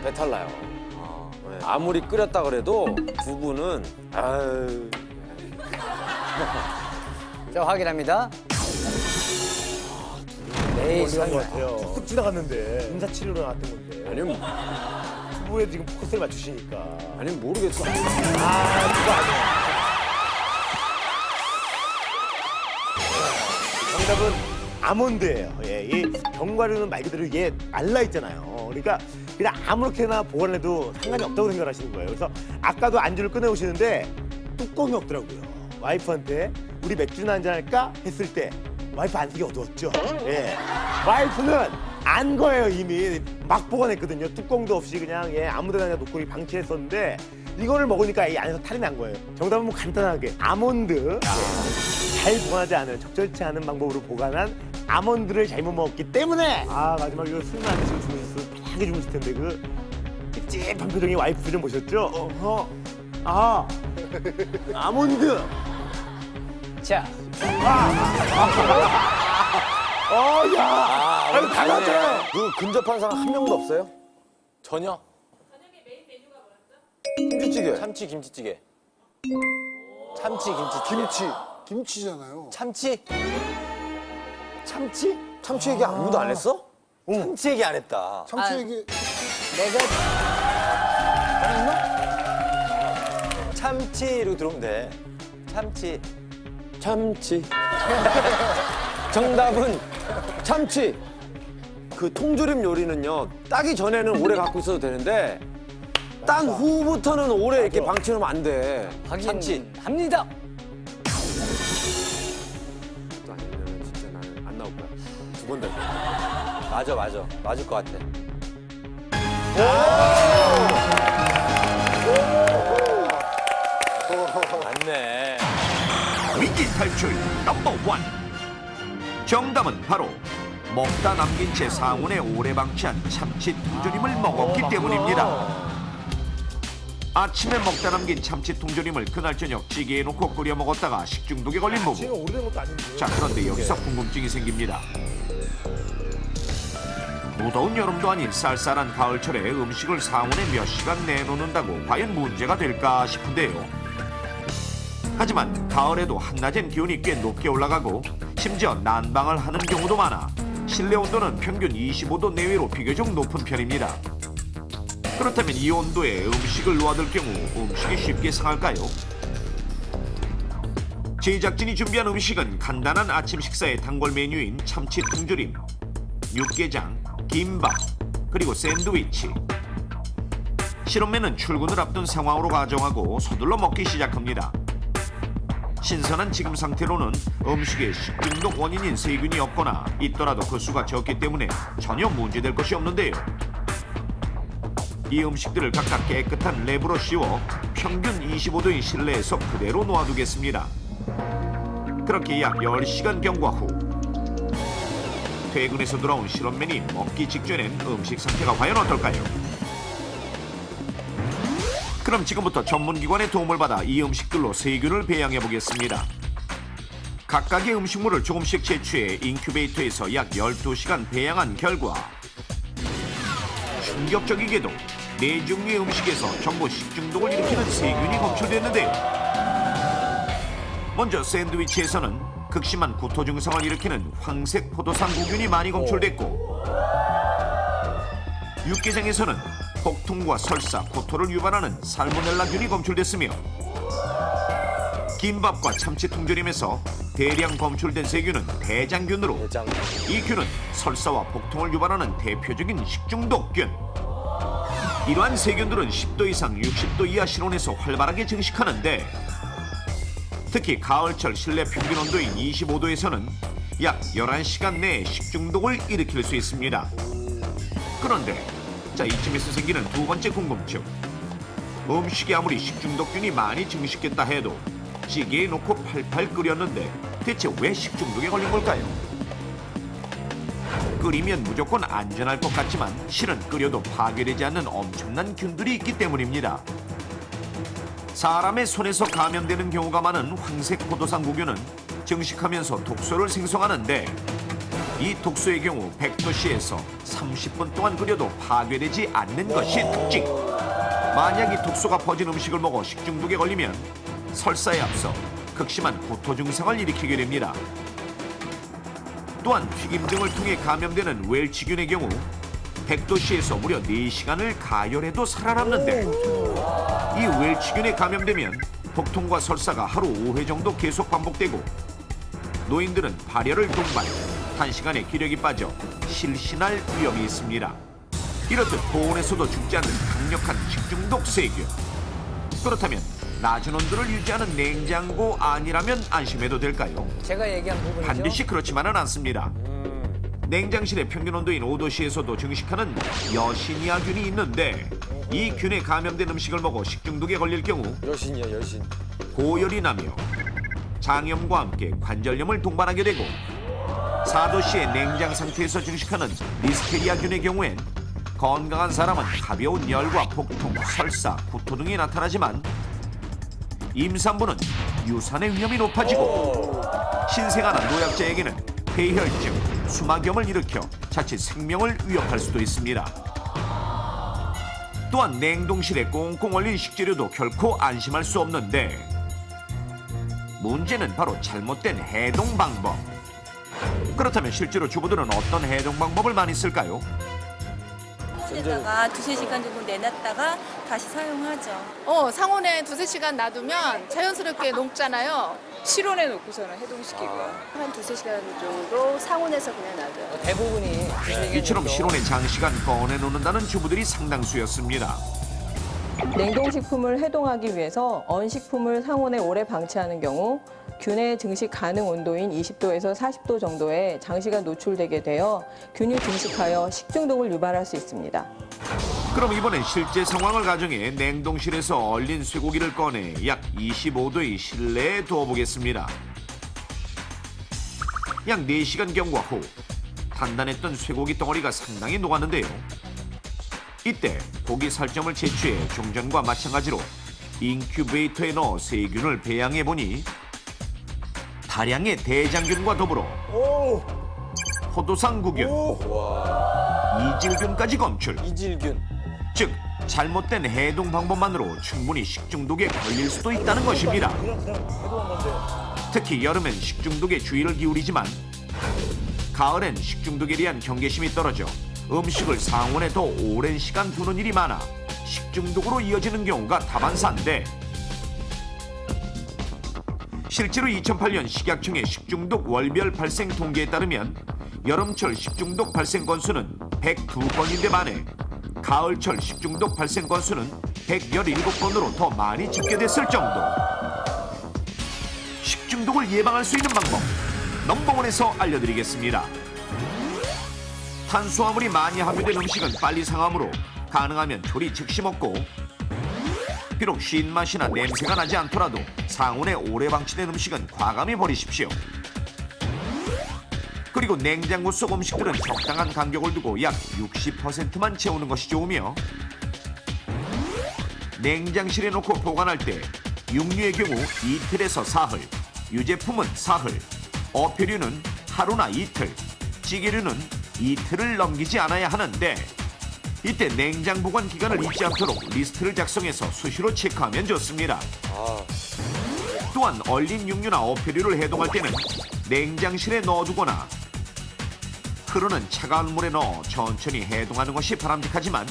배탈 나요. 네. 아무리 끓였다 그래도 두부는 아유. 자, 확인합니다. 에이, 올라간 것 설마. 같아요. 툭툭 지나갔는데 인사 치료로 나왔던 건데. 아니면 후보에 지금 포커스를 맞추시니까. 아니면 모르겠어. 그거 아니에요. 정답은 아몬드예요. 예, 이 견과류는 말 그대로 이게 말라 있잖아요. 그러니까 그냥 아무렇게나 보관해도 상관이 없다고 생각하시는 거예요. 그래서 아까도 안주를 꺼내오시는데 뚜껑이 없더라고요. 와이프한테 우리 맥주나 한잔 할까 했을 때 와이프 안색이 어두웠죠. 예, 와이프는 안 거예요. 이미 막 보관했거든요. 뚜껑도 없이 그냥 아무데나 그냥 놓고 방치했었는데 이거를 먹으니까 이 안에서 탈이 난 거예요. 정답은 뭐 간단하게 아몬드. 잘 보관하지 않은 적절치 않은 방법으로 보관한 아몬드를 잘못 먹었기 때문에 마지막에 이거 술만 안 드시고 주무셨어요. 편하게 주무실 텐데 그 찝찝한 표정의 와이프 좀 보셨죠? 아몬드. 자, 아유 다 나왔잖아요. 그 근접한 사람 한 명도 없어요? 전혀? 저녁에 메인 메뉴가 뭐였죠? 김치찌개. 참치 김치찌개. 참치 김치찌개. 김치잖아요. 참치? 참치? 참치 얘기 아무도 안 했어? 참치 얘기 안 했다. 참치 얘기 내가 참치로 들어오면 돼. 참치. 참치. 정답은 참치. 그 통조림 요리는요, 따기 전에는 오래 갖고 있어도 되는데, 딴 후부터는 오래 이렇게 방치하면 안 돼. 확인합니다. 또 아니면 진짜 나는 안 나올 거야. 두 번 다. 맞아. 맞을 것 같아. 맞네. 위기 탈출 넘버 원. 정답은 바로 먹다 남긴 채 상온에 오래 방치한 참치 통조림을 먹었기 때문입니다. 아침에 먹다 남긴 참치 통조림을 그날 저녁 찌개에 넣고 끓여 먹었다가 식중독에 걸린 지금 부부. 오래된 것도 아닌데. 자, 그런데 여기서 궁금증이 생깁니다. 무더운 여름도 아닌 쌀쌀한 가을철에 음식을 상온에 몇 시간 내놓는다고 과연 문제가 될까 싶은데요. 하지만 가을에도 한낮엔 기온이 꽤 높게 올라가고 심지어 난방을 하는 경우도 많아 실내 온도는 평균 25도 내외로 비교적 높은 편입니다. 그렇다면 이 온도에 음식을 놓아둘 경우 음식이 쉽게 상할까요? 제작진이 준비한 음식은 간단한 아침 식사의 단골 메뉴인 참치 통조림, 육개장, 김밥, 그리고 샌드위치. 실험맨은 출근을 앞둔 상황으로 가정하고 서둘러 먹기 시작합니다. 신선한 지금 상태로는 음식에 식중독 원인인 세균이 없거나 있더라도 그 수가 적기 때문에 전혀 문제될 것이 없는데요. 이 음식들을 각각 깨끗한 랩으로 씌워 평균 25도인 실내에서 그대로 놓아두겠습니다. 그렇게 약 10시간 경과 후 퇴근해서 돌아온 실험맨이 먹기 직전엔 음식 상태가 과연 어떨까요? 그럼 지금부터 전문기관의 도움을 받아 이 음식들로 세균을 배양해 보겠습니다. 각각의 음식물을 조금씩 채취해 인큐베이터에서 약 12시간 배양한 결과 충격적이게도 4종류의 음식에서 전부 식중독을 일으키는 세균이 검출됐는데요. 먼저 샌드위치에서는 극심한 구토 증상을 일으키는 황색 포도상 구균이 많이 검출됐고, 육개장에서는 복통과 설사, 구토를 유발하는 살모넬라균이 검출됐으며, 김밥과 참치 통조림에서 대량 검출된 세균은 대장균으로, 이 균은 설사와 복통을 유발하는 대표적인 식중독균. 이러한 세균들은 10도 이상 60도 이하 실온에서 활발하게 증식하는데, 특히 가을철 실내 평균 온도인 25도에서는 약 11시간 내에 식중독을 일으킬 수 있습니다. 그런데 자, 이쯤에서 생기는 두 번째 궁금증. 음식이 아무리 식중독균이 많이 증식했다 해도 찌개에 넣고 팔팔 끓였는데 대체 왜 식중독에 걸린 걸까요? 끓이면 무조건 안전할 것 같지만 실은 끓여도 파괴되지 않는 엄청난 균들이 있기 때문입니다. 사람의 손에서 감염되는 경우가 많은 황색 포도상 구균은 증식하면서 독소를 생성하는데, 이 독소의 경우 100도씨에서 30분 동안 끓여도 파괴되지 않는 것이 특징. 만약 이 독소가 퍼진 음식을 먹어 식중독에 걸리면 설사에 앞서 극심한 구토 증상을 일으키게 됩니다. 또한 튀김 등을 통해 감염되는 웰치균의 경우 100도씨에서 무려 4시간을 가열해도 살아남는데 이 웰치균에 감염되면 복통과 설사가 하루 5회 정도 계속 반복되고 노인들은 발열을 동반, 단시간에 기력이 빠져 실신할 위험이 있습니다. 이렇듯 고온에서도 죽지 않는 강력한 식중독 세균. 그렇다면 낮은 온도를 유지하는 냉장고 아니라면 안심해도 될까요? 제가 얘기한 부분이죠. 반드시 그렇지만은 않습니다. 냉장실의 평균 온도인 5도씨에서도 증식하는 여신이아균이 있는데 이 균에 감염된 음식을 먹어 식중독에 걸릴 경우 여신이야 여신. 고열이 나며 장염과 함께 관절염을 동반하게 되고 4도씨의 냉장 상태에서 증식하는 리스테리아균의 경우엔 건강한 사람은 가벼운 열과 복통, 설사, 구토 등이 나타나지만 임산부는 유산의 위험이 높아지고 신생아나 노약자에게는 폐혈증, 수막염을 일으켜 자칫 생명을 위협할 수도 있습니다. 또한 냉동실에 꽁꽁 얼린 식재료도 결코 안심할 수 없는데 문제는 바로 잘못된 해동 방법. 그렇다면 실제로 주부들은 어떤 해동 방법을 많이 쓸까요? 상온에다가 2-3시간 정도 내놨다가 다시 사용하죠. 상온에 2-3시간 놔두면 자연스럽게 녹잖아요. 실온에 놓고서는 해동시키고요. 한 2-3시간 정도 상온에서 그냥 놔둬요. 대부분이 이처럼 실온에 장시간 꺼내놓는다는 주부들이 상당수였습니다. 냉동식품을 해동하기 위해서 언식품을 상온에 오래 방치하는 경우 균의 증식 가능 온도인 20도에서 40도 정도에 장시간 노출되게 되어 균이 증식하여 식중독을 유발할 수 있습니다. 그럼 이번엔 실제 상황을 가정해 냉동실에서 얼린 쇠고기를 꺼내 약 25도의 실내에 두어보겠습니다. 약 4시간 경과 후 단단했던 쇠고기 덩어리가 상당히 녹았는데요. 이때 고기 살점을 채취해 종전과 마찬가지로 인큐베이터에 넣어 세균을 배양해보니 다량의 대장균과 더불어 포도상구균, 이질균까지 검출. 이질균. 즉 잘못된 해동 방법만으로 충분히 식중독에 걸릴 수도 있다는 것입니다. 특히 여름엔 식중독에 주의를 기울이지만 가을엔 식중독에 대한 경계심이 떨어져 음식을 상온에 더 오랜 시간 두는 일이 많아 식중독으로 이어지는 경우가 다반사인데 실제로 2008년 식약청의 식중독 월별 발생 통계에 따르면 여름철 식중독 발생 건수는 102건인데 반해 가을철 식중독 발생 건수는 117건으로 더 많이 집계됐을 정도. 식중독을 예방할 수 있는 방법 넘버원에서 알려드리겠습니다. 탄수화물이 많이 함유된 음식은 빨리 상하므로 가능하면 조리 즉시 먹고 비록 신맛이나 냄새가 나지 않더라도 상온에 오래 방치된 음식은 과감히 버리십시오. 그리고 냉장고 속 음식들은 적당한 간격을 두고 약 60%만 채우는 것이 좋으며 냉장실에 놓고 보관할 때 육류의 경우 이틀에서 사흘, 유제품은 사흘, 어패류는 하루나 이틀, 찌개류는 이틀을 넘기지 않아야 하는데 이때 냉장 보관 기간을 잊지 않도록 리스트를 작성해서 수시로 체크하면 좋습니다. 또한 얼린 육류나 어패류를 해동할 때는 냉장실에 넣어두거나 흐르는 차가운 물에 넣어 천천히 해동하는 것이 바람직하지만